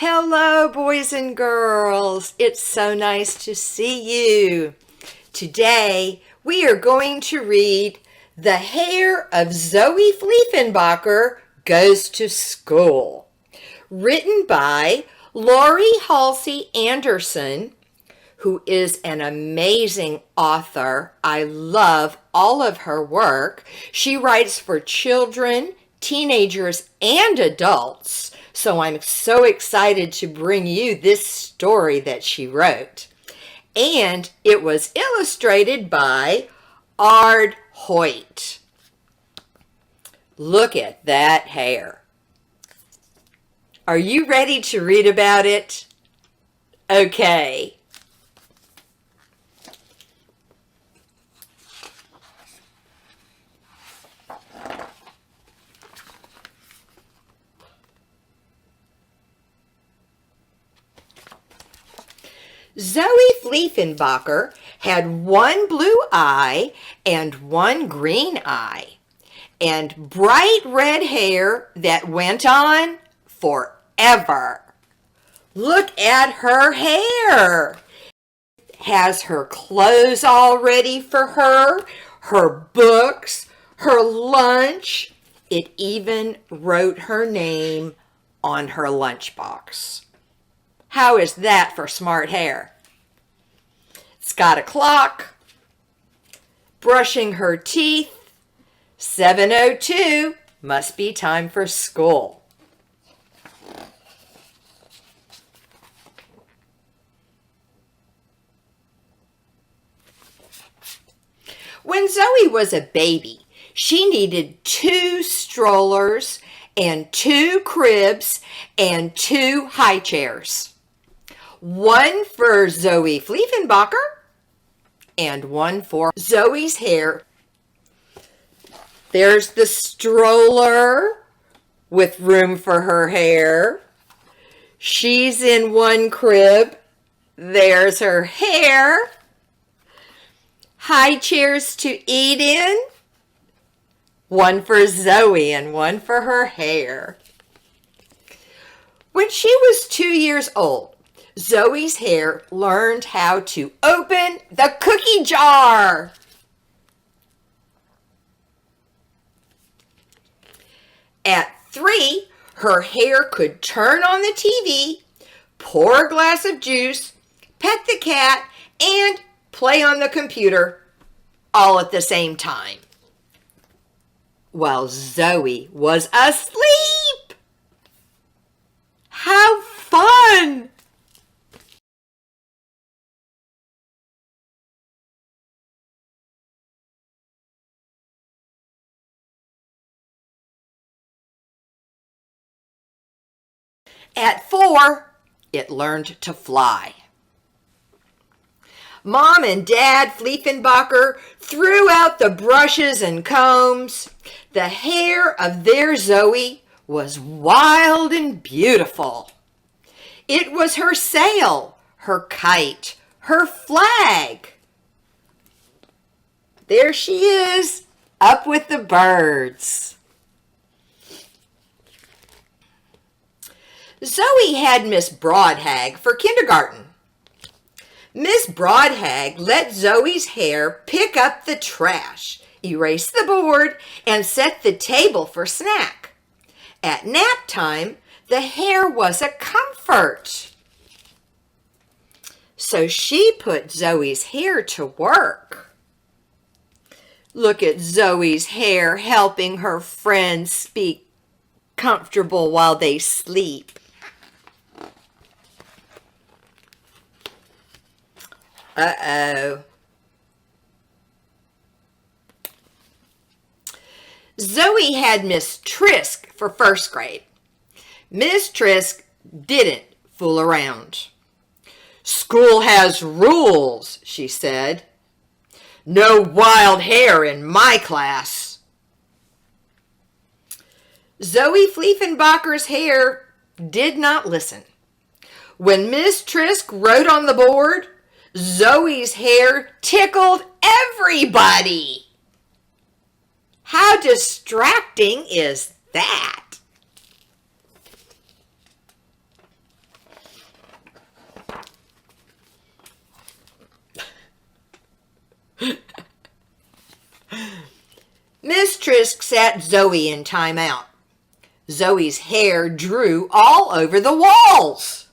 Hello, boys and girls. It's so nice to see you. Today, we are going to read The Hair of Zoe Fleefenbacher Goes to School, written by Laurie Halse Anderson, who is an amazing author. I love all of her work. She writes for children, teenagers, and adults. So I'm so excited to bring you this story that she wrote. And it was illustrated by Ard Hoyt. Look at that hair. Are you ready to read about it? Okay. Zoe Fleefenbacher had one blue eye and one green eye, and bright red hair that went on forever. Look at her hair. Has her clothes all ready for her books, her lunch. It even wrote her name on her lunchbox. How is that for smart hair? It's got a clock, brushing her teeth. 7:02, must be time for school. When Zoe was a baby, she needed 2 strollers and 2 cribs and 2 high chairs. One for Zoe Fleefenbacher and one for Zoe's hair. There's the stroller with room for her hair. She's in one crib. There's her hair. High chairs to eat in. One for Zoe and one for her hair. When she was 2 years old, Zoe's hair learned how to open the cookie jar. At 3, her hair could turn on the TV, pour a glass of juice, pet the cat, and play on the computer all at the same time, while Zoe was asleep. How fun! At 4, it learned to fly. Mom and Dad Fleefenbacher threw out the brushes and combs. The hair of their Zoe was wild and beautiful. It was her sail, her kite, her flag. There she is, up with the birds. Zoe had Miss Broadhag for kindergarten. Miss Broadhag let Zoe's hair pick up the trash, erase the board, and set the table for snack. At nap time, the hair was a comfort. So she put Zoe's hair to work. Look at Zoe's hair helping her friends be comfortable while they sleep. Uh-oh. Zoe had Miss Trisk for first grade. Miss Trisk didn't fool around. "School has rules," she said. "No wild hair in my class." Zoe Fleefenbacher's hair did not listen. When Miss Trisk wrote on the board, Zoe's hair tickled everybody. How distracting is that? Trisk sat Zoe in timeout. Zoe's hair drew all over the walls.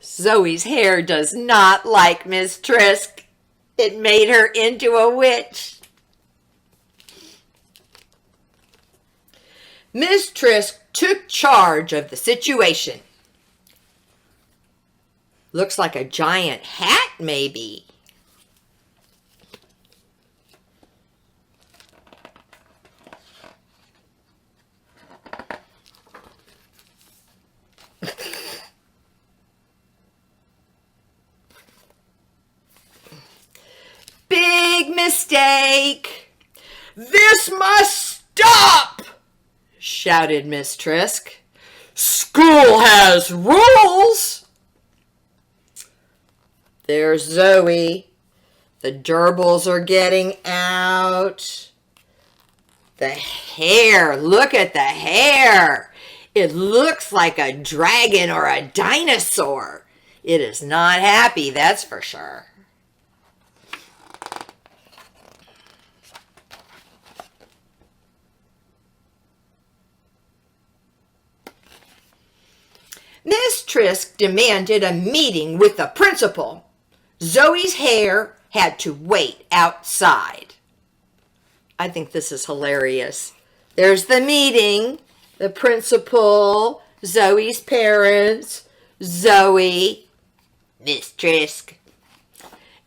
Zoe's hair does not like Miss Trisk. It made her into a witch. Miss Trisk took charge of the situation. Looks like a giant hat, maybe. Big mistake. This must stop, shouted Miss Trisk. School has rules. There's Zoe. The gerbils are getting out. The hair, look at the hair. It looks like a dragon or a dinosaur. It is not happy, that's for sure. Miss Trisk demanded a meeting with the principal. Zoe's hair had to wait outside. I think this is hilarious. There's the meeting, the principal, Zoe's parents, Zoe, Miss Trisk,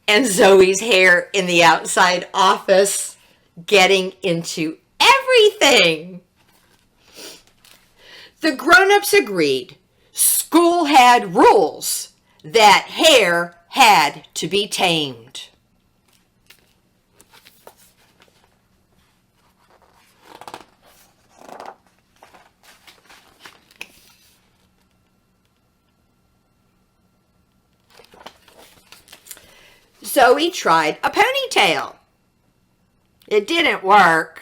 and Zoe's hair in the outside office getting into everything. The grown-ups agreed. School had rules. That hair had to be tamed. Zoe tried a ponytail. It didn't work.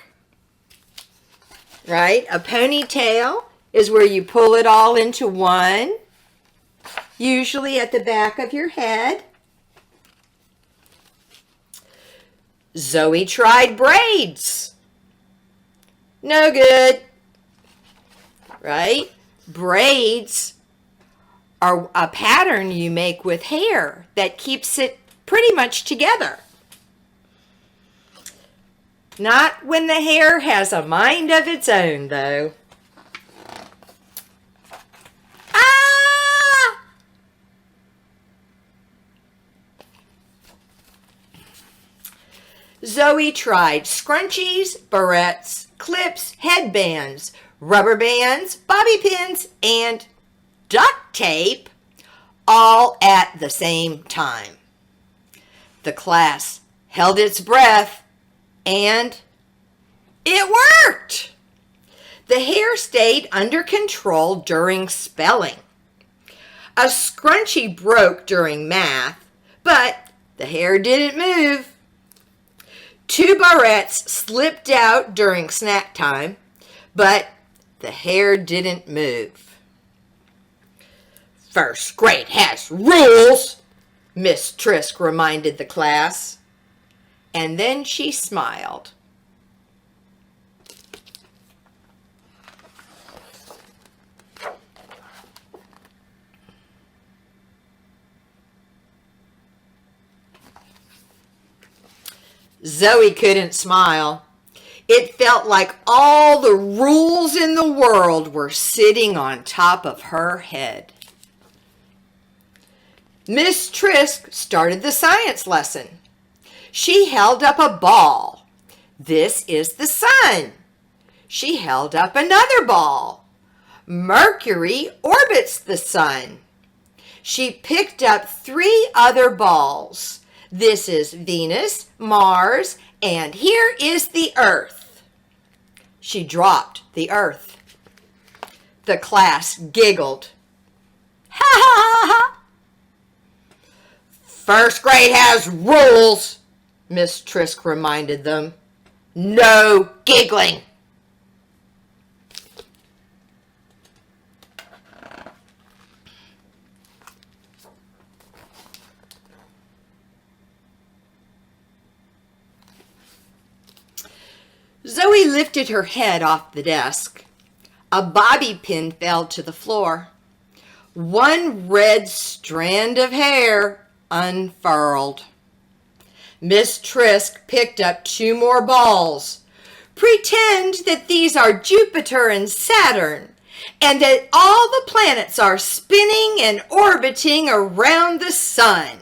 Right? A ponytail is where you pull it all into one, usually at the back of your head. Zoe tried braids. No good. Right? Braids are a pattern you make with hair that keeps it pretty much together. Not when the hair has a mind of its own, though. Zoe tried scrunchies, barrettes, clips, headbands, rubber bands, bobby pins, and duct tape all at the same time. The class held its breath, and it worked! The hair stayed under control during spelling. A scrunchie broke during math, but the hair didn't move. 2 barrettes slipped out during snack time, but the hair didn't move. First grade has rules, Miss Trisk reminded the class, and then she smiled. Zoe couldn't smile. It felt like all the rules in the world were sitting on top of her head. Miss Trisk started the science lesson. She held up a ball. This is the sun. She held up another ball. Mercury orbits the sun. She picked up 3 other balls. This is Venus, Mars, and here is the Earth. She dropped the Earth. The class giggled. Ha ha ha ha! First grade has rules, Miss Trisk reminded them. No giggling. lifted her head off the desk. A bobby pin fell to the floor. One red strand of hair unfurled. Miss Trisk picked up 2 more balls. Pretend that these are Jupiter and Saturn, and that all the planets are spinning and orbiting around the sun.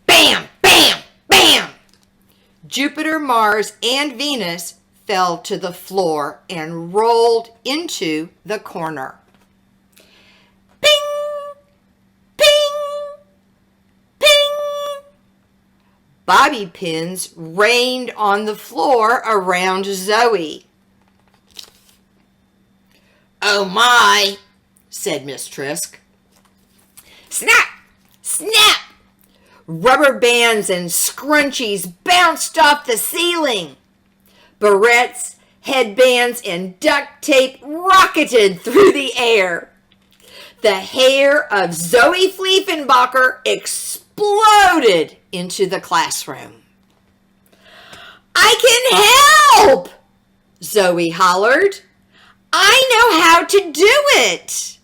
Bam, bam, bam! Jupiter, Mars, and Venus fell to the floor and rolled into the corner. Ping! Ping! Ping! Bobby pins rained on the floor around Zoe. "Oh my," said Miss Trisk. Snap! Snap! Rubber bands and scrunchies bounced off the ceiling. Barrettes, headbands, and duct tape rocketed through the air. The hair of Zoe Fleefenbacher exploded into the classroom. "I can help!" Zoe hollered. "I know how to do it!"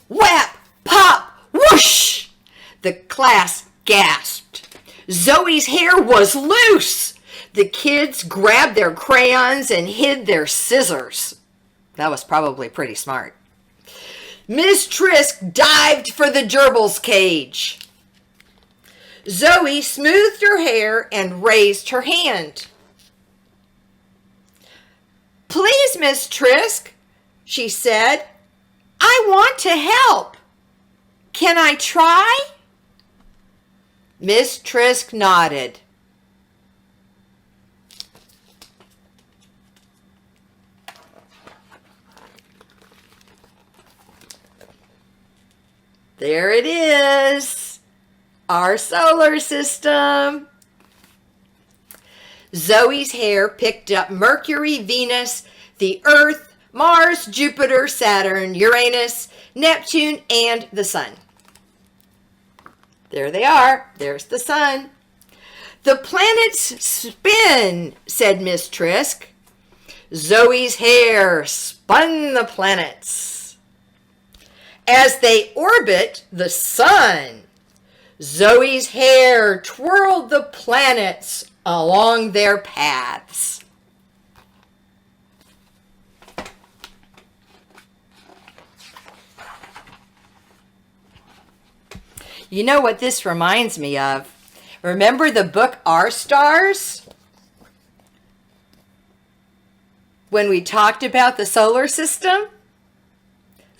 Whap! Pop! Whoosh! The class gasped. Zoe's hair was loose. The kids grabbed their crayons and hid their scissors. That was probably pretty smart. Miss Trisk dived for the gerbil's cage. Zoe smoothed her hair and raised her hand. "Please, Miss Trisk," she said, "I want to help. Can I try?" Miss Trisk nodded. There it is, our solar system. Zoe's hair picked up Mercury, Venus, the Earth, Mars, Jupiter, Saturn, Uranus, Neptune, and the Sun. There they are. There's the Sun. "The planets spin," said Miss Trisk. Zoe's hair spun the planets. As they orbit the Sun, Zoe's hair twirled the planets along their paths. You know what this reminds me of? Remember the book Our Stars? When we talked about the solar system?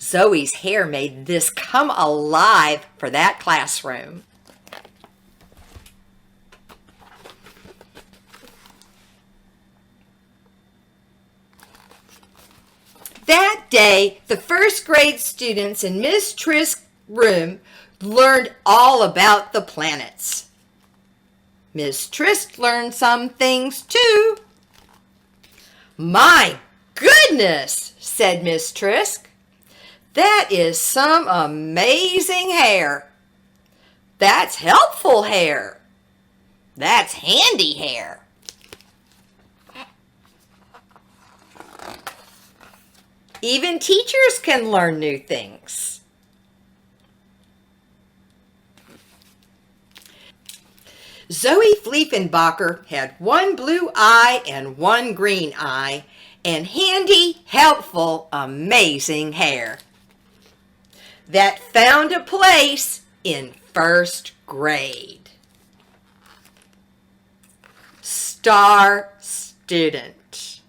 Zoe's hair made this come alive for that classroom. That day, the first grade students in Miss Trisk's room learned all about the planets. Miss Trisk learned some things too. "My goodness," said Miss Trisk. "That is some amazing hair. That's helpful hair. That's handy hair." Even teachers can learn new things. Zoe Fleefenbacher had one blue eye and one green eye, and handy, helpful, amazing hair that found a place in first grade. Star student.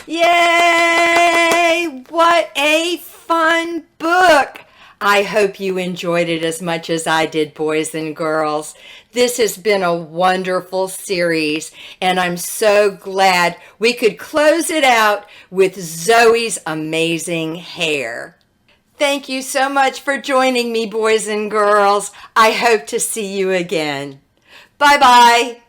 Yay! What a fun book! I hope you enjoyed it as much as I did, boys and girls. This has been a wonderful series, and I'm so glad we could close it out with Zoe's amazing hair. Thank you so much for joining me, boys and girls. I hope to see you again. Bye-bye.